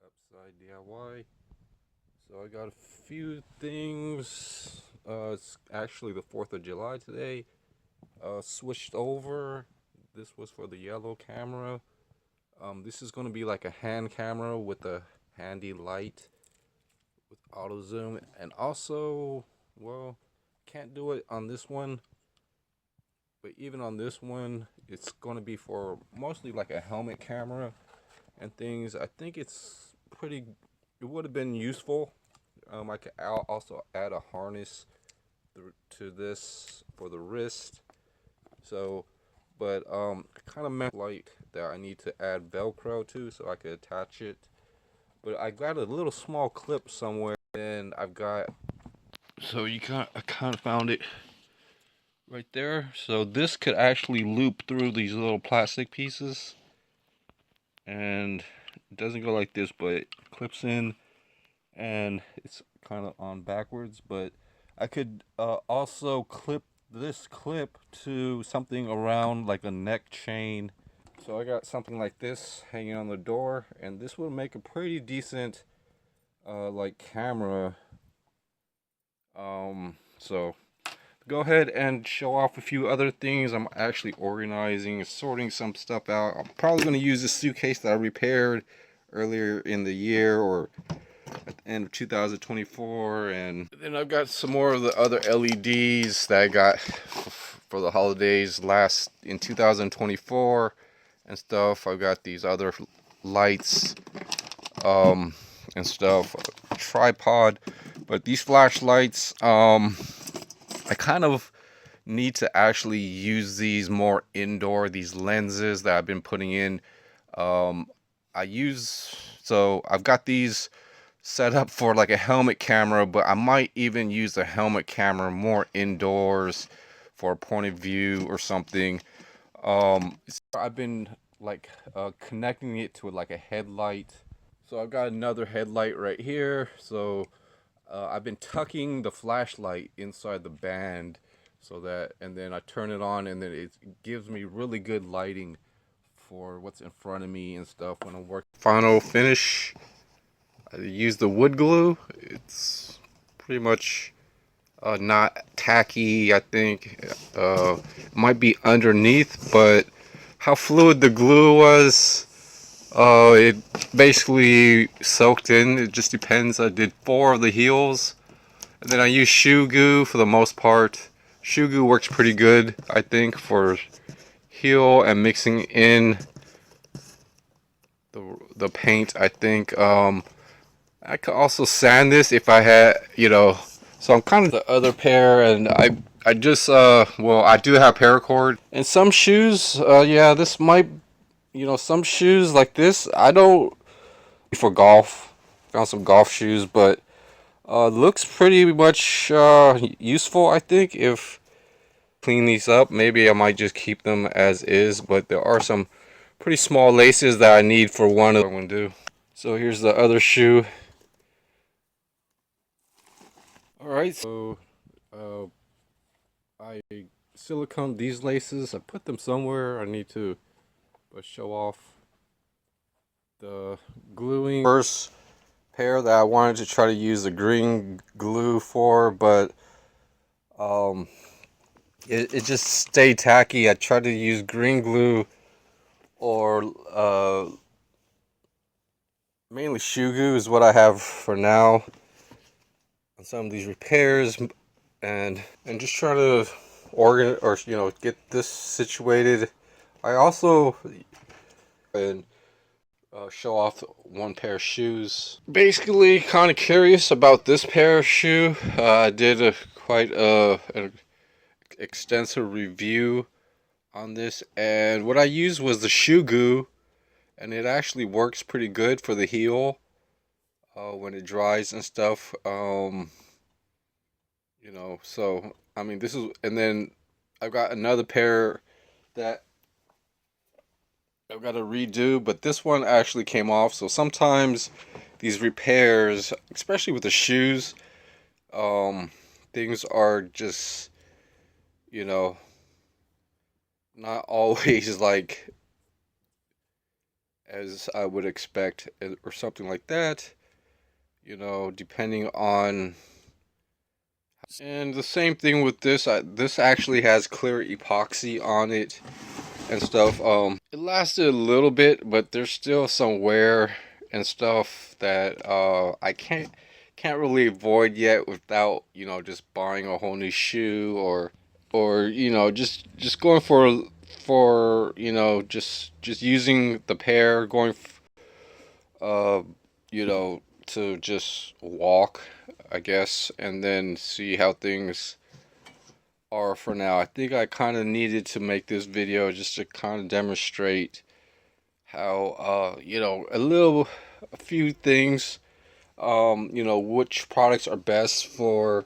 Upside DIY. So I got a few things. It's actually the 4th of July today. Switched over. This was for the yellow camera. This is going to be like a hand camera with a handy light with auto zoom. And also, well, can't do it on this one. But even on this one, it's going to be for mostly like a helmet camera and things. I think it's pretty, it would have been useful. I could also add a harness to this for the wrist. So, but I kind of meant like that I need to add Velcro to so I could attach it. But I got a little small clip somewhere, and I've got. So I kind of found it right there. So this could actually loop through these little plastic pieces, and it doesn't go like this, but it clips in, and it's kind of on backwards. But I could also clip this clip to something around like a neck chain. So I got something like this hanging on the door, and this will make a pretty decent like camera. So go ahead and show off a few other things. I'm actually organizing, sorting some stuff out. I'm probably going to use this suitcase that I repaired earlier in the year or at the end of 2024. And then I've got some more of the other LEDs that I got for the holidays last in 2024 and stuff. I've got these other lights and stuff, a tripod. But these flashlights, I kind of need to actually use these more indoor, these lenses that I've been putting in. So I've got these set up for like a helmet camera, but I might even use the helmet camera more indoors for a point of view or something. I've been like connecting it to like a headlight. So I've got another headlight right here. So I've been tucking the flashlight inside the band so that, and then I turn it on, and then it gives me really good lighting for what's in front of me and stuff when I'm working. Final finish, I use the wood glue. It's pretty much not tacky, I think. It might be underneath, but how fluid the glue was, it basically soaked in. It just depends. I did 4 of the heels, and then I use shoe goo for the most part. Shoe goo works pretty good, I think, for heel and mixing in the paint. I think I could also sand this if I had, So I'm kind of the other pair, and I just well, I do have paracord and some shoes. Yeah, this might, some shoes like this. I don't for golf. Found some golf shoes, but looks pretty much useful. I think if clean these up, maybe I might just keep them as is. But there are some pretty small laces that I need for one of them. I'm gonna do. So here's the other shoe. All right, so uh, I silicone these laces. I put them somewhere. I need to show off the gluing. First pair that I wanted to try to use the green glue for, but um, it just stayed tacky. I tried to use green glue or mainly shoe goo is what I have for now on some of these repairs, and just try to get this situated. I also and show off one pair of shoes. Basically, kind of curious about this pair of shoe. I did quite an extensive review on this, and what I used was the shoe goo, and it actually works pretty good for the heel when it dries and stuff. So I mean, this is, and then I've got another pair that I've got to redo, but this one actually came off. So sometimes these repairs, especially with the shoes, things are just, you know, not always like as I would expect, or something like that, depending on. And the same thing with this. This actually has clear epoxy on it and stuff. It lasted a little bit, but there's still some wear and stuff that I can't really avoid yet without just buying a whole new shoe, or just going for just using the pair, going uh to just walk, I guess, and then see how things are for now. I think I kind of needed to make this video just to kind of demonstrate how a few things, which products are best for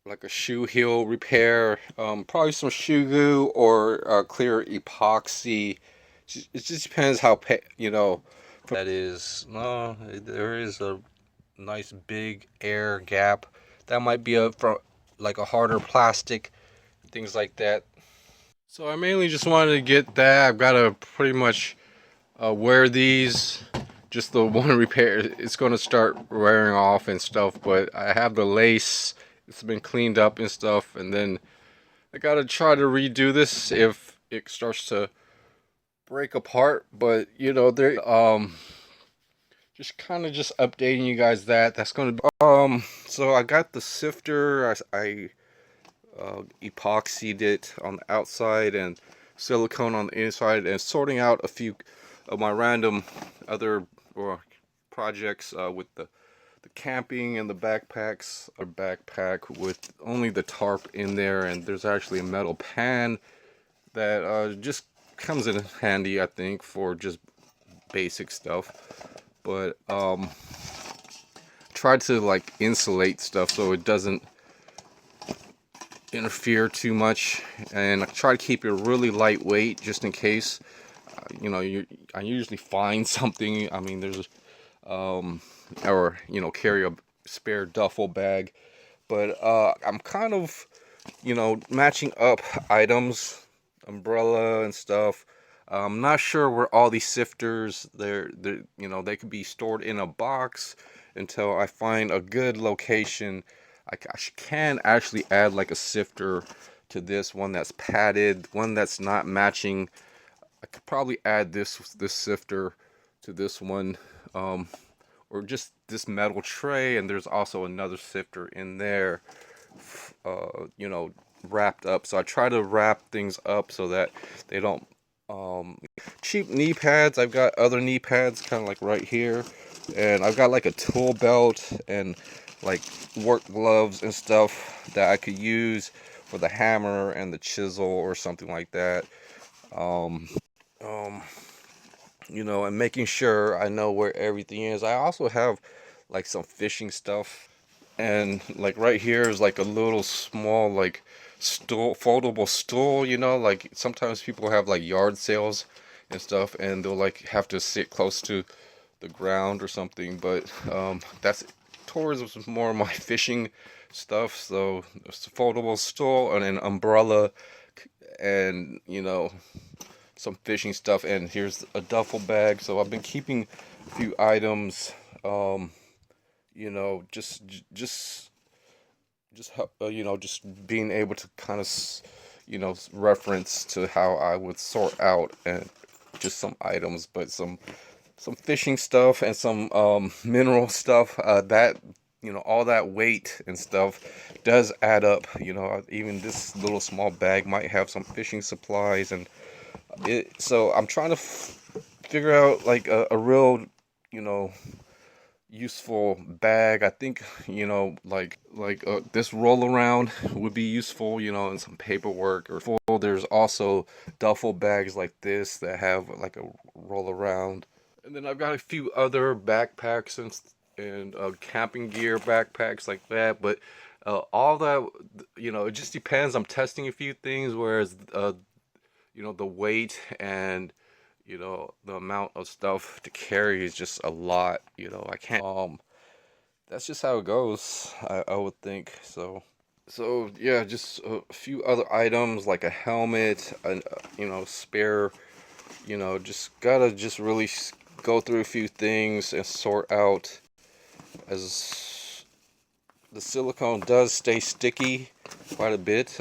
like a shoe heel repair. Probably some shoe glue or clear epoxy. It just depends how that is. No, there is a nice big air gap that might be a from like a harder plastic, things like that. So I mainly just wanted to get that. I've got to pretty much wear these. Just the one repair, it's going to start wearing off and stuff, but I have the lace. It's been cleaned up and stuff, and then I got to try to redo this if it starts to break apart. But there just kind of just updating you guys that's going to so I got the sifter. I epoxied it on the outside and silicone on the inside, and sorting out a few of my random other projects with the camping and the backpacks. A backpack with only the tarp in there, and there's actually a metal pan that just comes in handy, I think, for just basic stuff. But tried to like insulate stuff so it doesn't interfere too much, and I try to keep it really lightweight just in case. I usually find something. I mean, there's or carry a spare duffel bag, but I'm kind of matching up items, umbrella and stuff. I'm not sure where all these sifters they could be stored in a box until I find a good location. I can actually add like a sifter to this one that's padded, one that's not matching. I could probably add this sifter to this one, or just this metal tray, and there's also another sifter in there, wrapped up. So I try to wrap things up so that they don't. Cheap knee pads. I've got other knee pads, kind of like right here, and I've got like a tool belt and like work gloves and stuff that I could use for the hammer and the chisel or something like that. And making sure I know where everything is. I also have like some fishing stuff, and like right here is like a little small like stool, foldable stool. Like sometimes people have like yard sales and stuff, and they'll like have to sit close to the ground or something. But that's towards more of my fishing stuff. So it's a foldable stool and an umbrella, and some fishing stuff, and here's a duffel bag. So I've been keeping a few items, just being able to kind of reference to how I would sort out and just some items, but some fishing stuff and some mineral stuff, that all that weight and stuff does add up. Even this little small bag might have some fishing supplies, and so I'm trying to figure out like a real useful bag. I think like this roll around would be useful, in some paperwork or full. There's also duffel bags like this that have like a roll around, and then I've got a few other backpacks and camping gear backpacks like that. But all that, it just depends. I'm testing a few things, whereas the weight and the amount of stuff to carry is just a lot. I can't that's just how it goes, I would think. So yeah, just a few other items like a helmet, and spare you know, just gotta just really go through a few things and sort out, as the silicone does stay sticky quite a bit.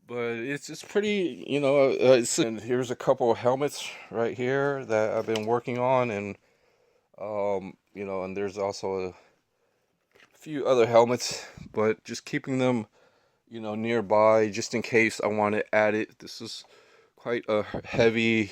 But it's pretty, you know, and here's a couple of helmets right here that I've been working on, and you know, and there's also a few other helmets, but just keeping them, you know, nearby just in case I want to add it. This is quite a heavy,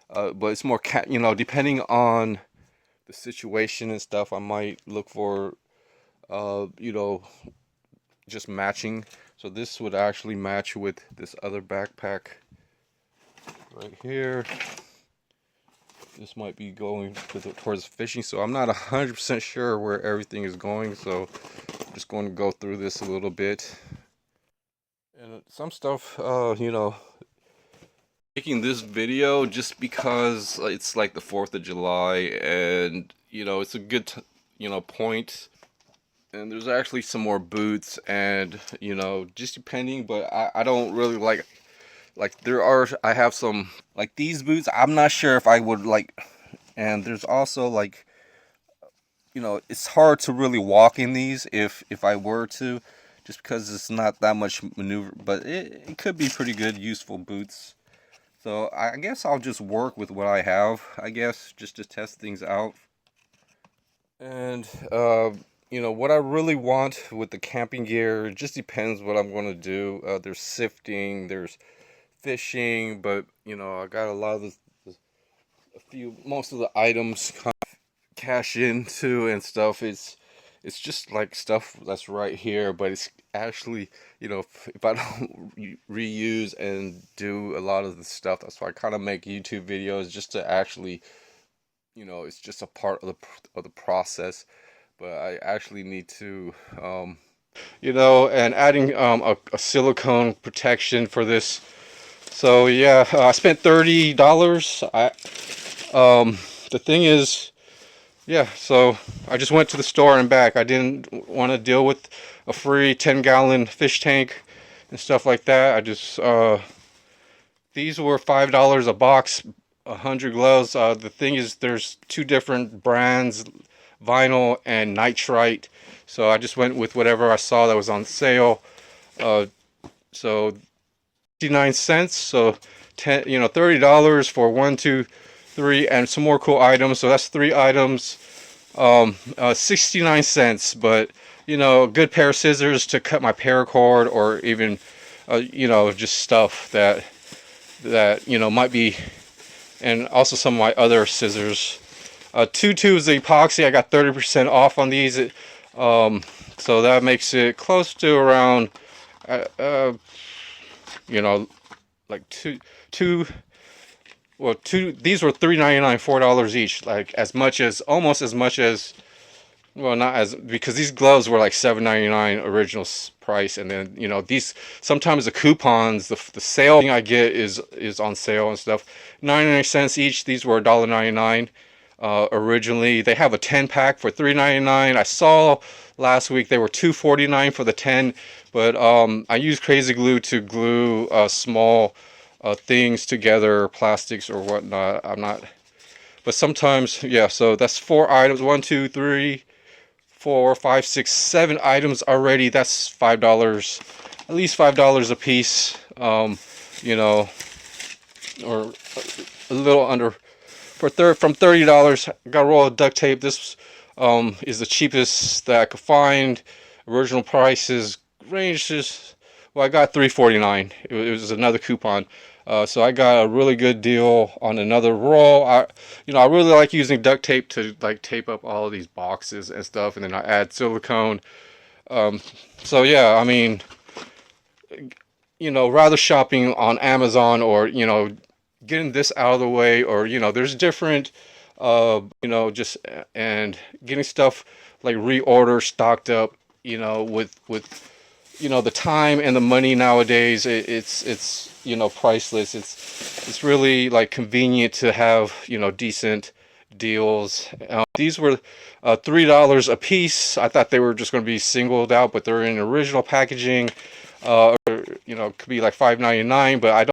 but it's more you know, depending on the situation and stuff, I might look for, you know, just matching. So this would actually match with this other backpack right here. This might be going towards fishing, so I'm not 100% sure where everything is going, so I'm just going to go through this a little bit. And some stuff, you know, making this video just because it's like the 4th of July, and you know, it's a good you know, point. And there's actually some more boots, and you know, just depending, but I don't really like there are, I have some like these boots I'm not sure if I would like, and there's also like, you know, it's hard to really walk in these if I were to, just because it's not that much maneuver, but it could be pretty good, useful boots. So I guess I'll just work with what I have, I guess, just to test things out. And you know, what I really want with the camping gear, it just depends what I'm going to do. There's sifting, there's fishing, but you know, I got a lot of most of the items kind of cash into and stuff. It's just like stuff that's right here, but it's actually, you know, if I don't reuse and do a lot of the stuff, that's why I kind of make YouTube videos, just to actually, you know, it's just a part of the process. But I actually need to, you know, and adding a silicone protection for this. So yeah, I spent $30. The thing is, yeah, so I just went to the store and back. I didn't want to deal with a free 10-gallon fish tank and stuff like that. I just, these were $5 a box, 100 gloves. The thing is, there's two different brands, vinyl and nitrite. So I just went with whatever I saw that was on sale. So 59 cents. So you know, $30 for 1, 2, 3, and some more cool items. So that's 3 items. 69 cents. But you know, a good pair of scissors to cut my paracord, or even you know, just stuff that you know might be, and also some of my other scissors. 2 tubes of epoxy. I got 30% off on these. So that makes it close to around you know, like two these were $3.99, $4 each, like almost as much as, well, not as, because these gloves were like $7.99 original price, and then you know, these sometimes the coupons, the sale thing I get is on sale and stuff. 99 cents each. These were $1.99 originally. They have a 10-pack for $3.99. I saw last week they were $2.49 for the 10, but I use crazy glue to glue small things together, plastics or whatnot. I'm not, but sometimes, yeah. So that's 4 items. 1, 2, 3, 4, 5, 6, 7 items already. That's $5, at least $5 a piece. You know, or a little under. From $30, I got a roll of duct tape. This is the cheapest that I could find. Original prices ranges, well, I got $3.49. It was another coupon. So I got a really good deal on another roll. You know, I really like using duct tape to like tape up all of these boxes and stuff, and then I add silicone. So yeah, I mean, you know, rather shopping on Amazon, or you know, getting this out of the way, or you know, there's different you know, just, and getting stuff like reorder, stocked up, you know, with you know, the time and the money nowadays, it's you know, priceless. It's really like convenient to have, you know, decent deals. These were $3 a piece. I thought they were just going to be singled out, but they're in original packaging. Or, you know, could be like $5.99, but I don't